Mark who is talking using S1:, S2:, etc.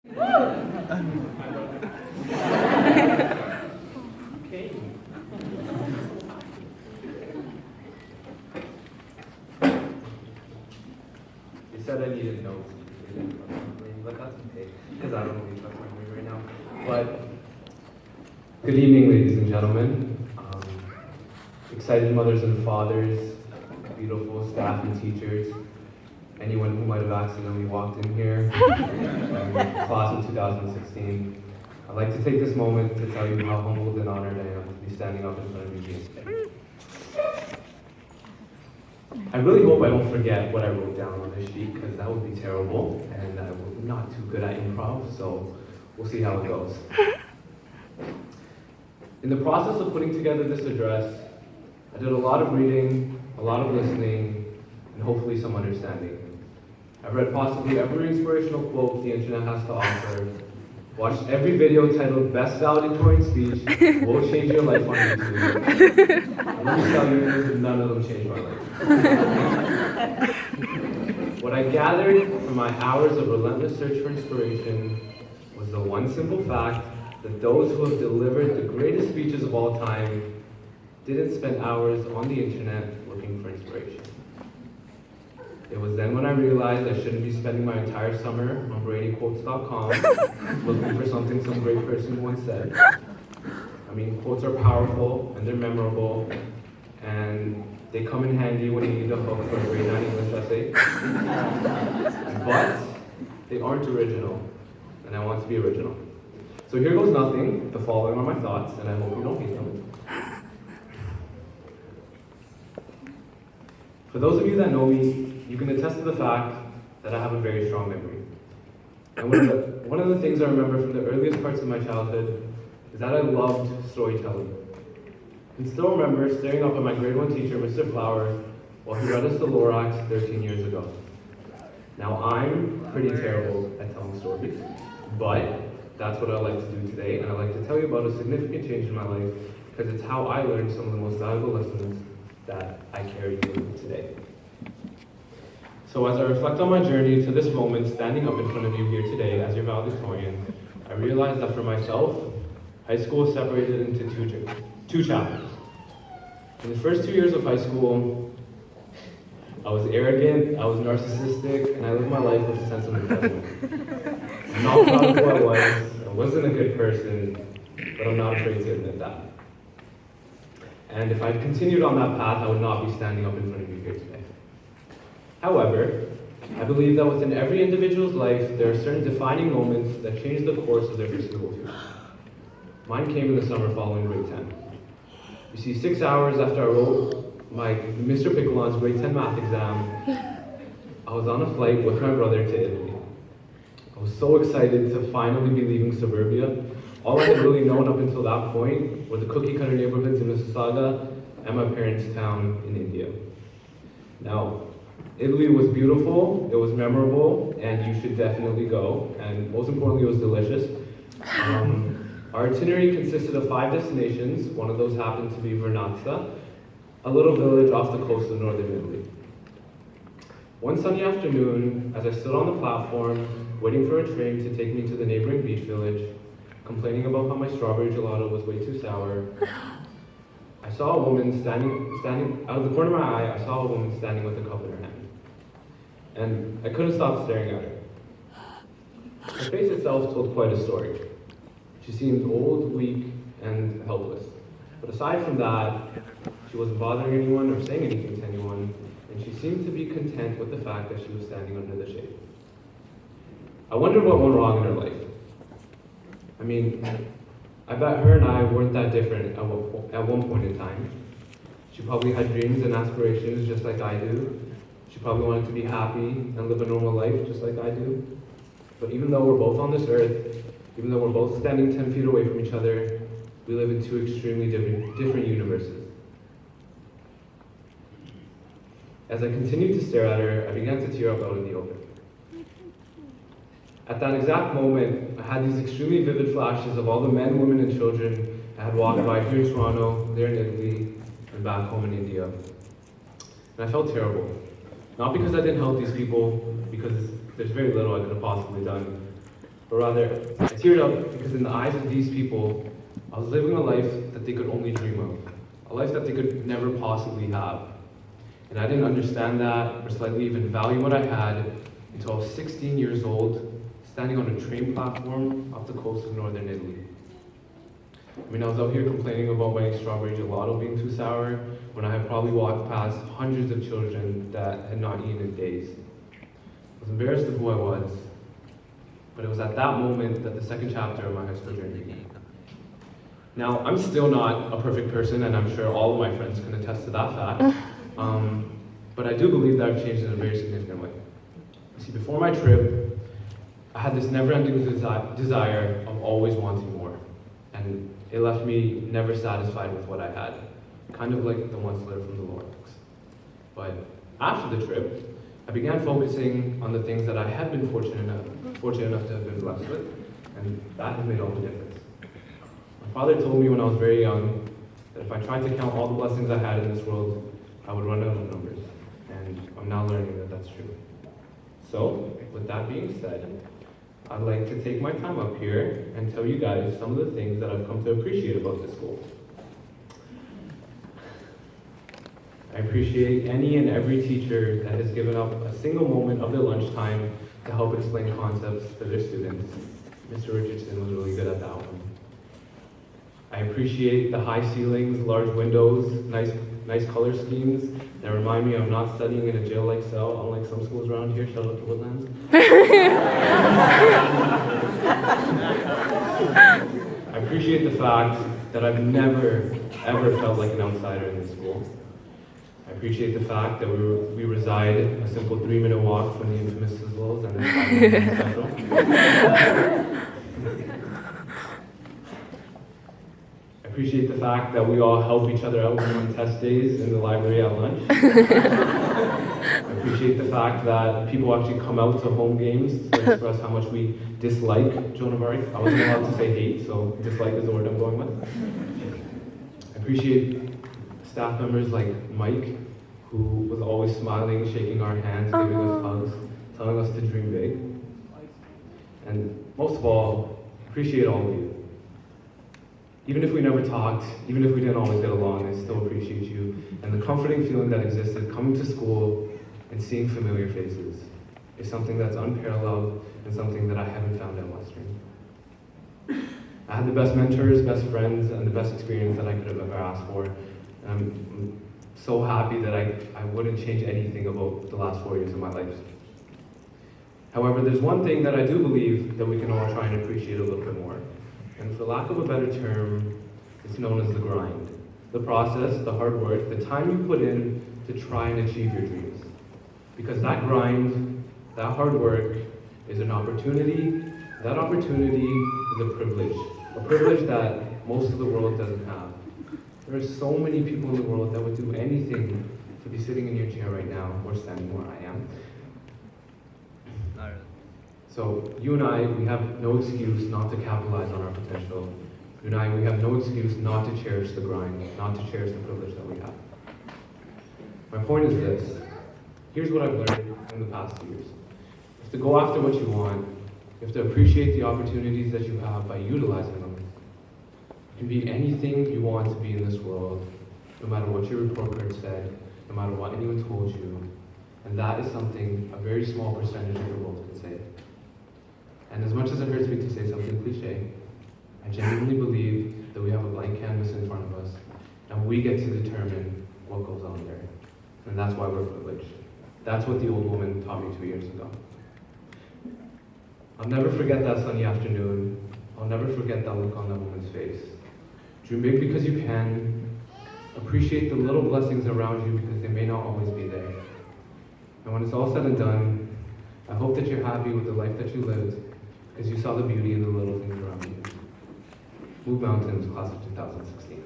S1: Okay. They said I needed notes, but that's okay, because I don't really trust my memory right now. But good evening, ladies and gentlemen. Excited mothers and fathers, beautiful staff and teachers, anyone who might have accidentally walked in here, class of 2016. I'd like to take this moment to tell you how humbled and honored I am to be standing up in front of you here today. I really hope I don't forget what I wrote down on this sheet, because that would be terrible, and I'm not too good at improv, so we'll see how it goes. In the process of putting together this address, I did a lot of reading, a lot of listening, and hopefully some understanding. I've read possibly every inspirational quote the internet has to offer, watched every video titled Best Valedictorian Speech Will Change Your Life on YouTube. And let me tell you, none of them changed my life. What I gathered from my hours of relentless search for inspiration was the one simple fact that those who have delivered the greatest speeches of all time didn't spend hours on the internet looking for inspiration. It was then when I realized I shouldn't be spending my entire summer on bradyquotes.com looking for something some great person once said. I mean, quotes are powerful and they're memorable, and they come in handy when you need a hook for a grade 9 English essay. But they aren't original, and I want to be original. So here goes nothing. The following are my thoughts, and I hope you don't hate them. For those of you that know me, you can attest to the fact that I have a very strong memory. And one of the things I remember from the earliest parts of my childhood is that I loved storytelling. I can still remember staring up at my grade 1 teacher, Mr. Flower, while he read us the Lorax 13 years ago. Now, I'm pretty terrible at telling stories, but that's what I like to do today, and I'd like to tell you about a significant change in my life, because it's how I learned some of the most valuable lessons that I carry with me today. So as I reflect on my journey to this moment, standing up in front of you here today as your valedictorian, I realized that for myself, high school is separated into two chapters. In the first 2 years of high school, I was arrogant, I was narcissistic, and I lived my life with a sense of entitlement. I'm not proud of who I wasn't a good person, but I'm not afraid to admit that. And if I'd continued on that path, I would not be standing up in front of you here today. However, I believe that within every individual's life, there are certain defining moments that change the course of their foreseeable future. Mine came in the summer following grade 10. You see, 6 hours after I wrote my Mr. Piccolon's grade 10 math exam, I was on a flight with my brother to Italy. I was so excited to finally be leaving suburbia. All I had really known up until that point were the cookie-cutter neighborhoods in Mississauga and my parents' town in India. Now, Italy was beautiful, it was memorable, and you should definitely go. And most importantly, it was delicious. Our itinerary consisted of 5 destinations. One of those happened to be Vernazza, a little village off the coast of northern Italy. One sunny afternoon, as I stood on the platform, waiting for a train to take me to the neighboring beach village, complaining about how my strawberry gelato was way too sour, I saw a woman standing out of the corner of my eye. I saw a woman standing with a cup in her hand, and I couldn't stop staring at her. Her face itself told quite a story. She seemed old, weak, and helpless. But aside from that, she wasn't bothering anyone or saying anything to anyone, and she seemed to be content with the fact that she was standing under the shade. I wondered what went wrong in her life. I mean, I bet her and I weren't that different at one point in time. She probably had dreams and aspirations just like I do. She probably wanted to be happy and live a normal life just like I do. But even though we're both on this earth, even though we're both standing 10 feet away from each other, we live in 2 extremely different universes. As I continued to stare at her, I began to tear up out in the open. At that exact moment, I had these extremely vivid flashes of all the men, women, and children I had walked by here in Toronto, there in Italy, and back home in India. And I felt terrible. Not because I didn't help these people, because there's very little I could have possibly done, but rather I teared up because in the eyes of these people, I was living a life that they could only dream of, a life that they could never possibly have. And I didn't understand that or slightly even value what I had until I was 16 years old, standing on a train platform off the coast of northern Italy. I mean, I was out here complaining about my strawberry gelato being too sour when I had probably walked past hundreds of children that had not eaten in days. I was embarrassed of who I was, but it was at that moment that the second chapter of my high school journey began. Now, I'm still not a perfect person, and I'm sure all of my friends can attest to that fact, but I do believe that I've changed in a very significant way. You see, before my trip, I had this never-ending desire of always wanting more, and it left me never satisfied with what I had, kind of like the once learned from the Lord. But after the trip, I began focusing on the things that I had been fortunate enough to have been blessed with, and that has made all the difference. My father told me when I was very young that if I tried to count all the blessings I had in this world, I would run out of numbers, and I'm now learning that that's true. So, with that being said, I'd like to take my time up here and tell you guys some of the things that I've come to appreciate about this school. I appreciate any and every teacher that has given up a single moment of their lunchtime to help explain concepts to their students. Mr. Richardson was really good at that one. I appreciate the high ceilings, large windows, nice color schemes that remind me I'm not studying in a jail-like cell, unlike some schools around here. Shout out to Woodlands. I appreciate the fact that I've never, ever felt like an outsider in this school. I appreciate the fact that we reside a simple 3-minute walk from the infamous Sizzles and the 5-minute special. I appreciate the fact that we all help each other out on test days in the library at lunch. I appreciate the fact that people actually come out to home games to express how much we dislike Joan of Arc. I wasn't allowed to say hate, so dislike is the word I'm going with. I appreciate staff members like Mike, who was always smiling, shaking our hands, giving us hugs, telling us to dream big. And most of all, appreciate all of you. Even if we never talked, even if we didn't always get along, I still appreciate you and the comforting feeling that existed coming to school and seeing familiar faces is something that's unparalleled and something that I haven't found at Western. I had the best mentors, best friends, and the best experience that I could have ever asked for. And I'm so happy that I wouldn't change anything about the last 4 years of my life. However, there's one thing that I do believe that we can all try and appreciate a little bit more. And for lack of a better term, it's known as the grind. The process, the hard work, the time you put in to try and achieve your dreams. Because that grind, that hard work is an opportunity. That opportunity is a privilege that most of the world doesn't have. There are so many people in the world that would do anything to be sitting in your chair right now or standing where I am. So you and I, we have no excuse not to capitalize on our potential. You and I, we have no excuse not to cherish the grind, not to cherish the privilege that we have. My point is this. Here's what I've learned in the past years. You have to go after what you want. You have to appreciate the opportunities that you have by utilizing them. You can be anything you want to be in this world, no matter what your report card said, no matter what anyone told you. And that is something a very small percentage of the world can say. And as much as it hurts me to say something cliche, I genuinely believe that we have a blank canvas in front of us, and we get to determine what goes on there. And that's why we're privileged. That's what the old woman taught me 2 years ago. I'll never forget that sunny afternoon. I'll never forget that look on that woman's face. Dream big because you can. Appreciate the little blessings around you because they may not always be there. And when it's all said and done, I hope that you're happy with the life that you lived because you saw the beauty in the little things around you. Move Mountains, class of 2016.